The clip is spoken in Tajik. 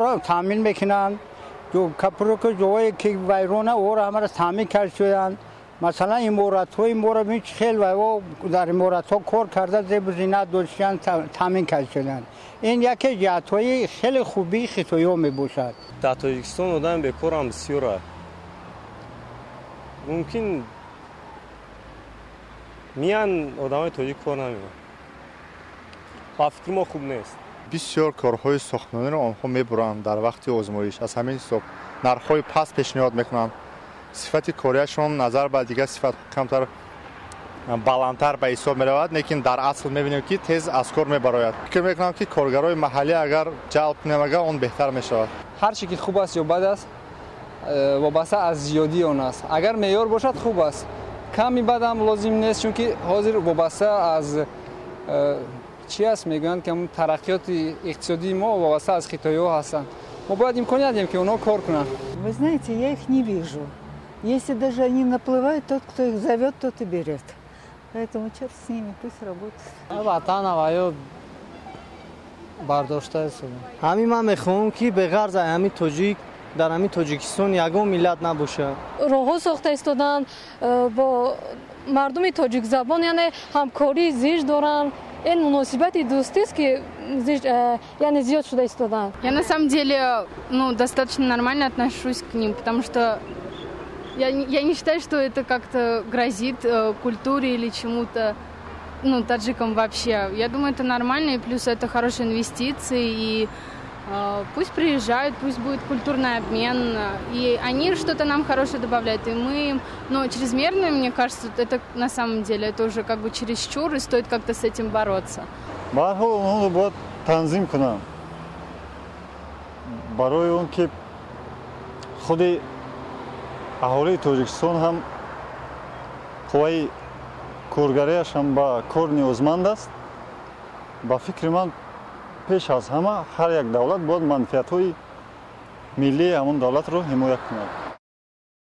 را تامین میکنند. جو کپروک جوی که ویرونه او را همه را تامین کرد شدند. مثلا امارات‌های ما میچ خیلی و در امارات‌ها کار کرده زیب زینت داشتن تامین کرد شدند. این یکی جهت‌های خیلی خوبی خطایا میباشد. در تاجیکستان آدم بیکار هم بسیاره. ممکن میان آدمای تاجیک کار نمیکنن. با فکر ما خوب نیست. بسیار کارهای ساختمانی را آنها میبرند در وقت آزمایش. از همین حساب نرخ‌های پست پیشنهاد میکنند. صفت کاریشون نظر به دیگر صفت کمتر بالاتر به حساب میرود، لیکن در اصل میبینیم که تیز از کار میبراید. فکر میکنم که کارگرای محلی اگر جلب کنیم اگر اون بهتر میشود. هر چی که خوب است یا بد است وابسته از زیادی آن است. اگر معیار باشد خوب است، کمی بد هم لازم نیست، چون که حاضر وابسته از چی است میگن که ترقیات اقتصادی ما وابسته از خطایا هستند. ما باید امکانیت بدیم که اونا کار کنن. Вы знаете, я их не вижу. Если даже они наплывают, тот, кто их зовет, тот и берет. Поэтому черт с ними, пусть работают. وطن аваё бардошта ҳамин ман мехоҳам ки бе ғарз ҳамин тоҷик дар ҳамин тоҷикистон ягон миллат набошад. роҳҳо сохта истоданд бо мардуми тоҷикзабон, яъне ҳамкории зиж доранд. Ин муносибати дӯстист ки яъне зиёд шуда истоданд. Я на самом деле достаточно нормально отношусь к ним, потому что я не считаю, что это как-то грозит культуре или чему-то, таджикам вообще. Я думаю, это нормально, и плюс это хорошие инвестиции, и пусть приезжают, пусть будет культурный обмен, и они что-то нам хорошее добавляют, и мы им. Но чрезмерно, мне кажется, это на самом деле, это уже как бы чересчур, и стоит как-то с этим бороться. Он будет танзим к нам. Барой он ки ходи аҳолии Тоҷикистон ҳам қувваи коргариаш ҳам ба кор ниёзманд аст. Ба фикри ман пеш аз ҳама ҳар як давлат бояд манфиатҳои миллии ҳамон давлатро ҳимоя кунад.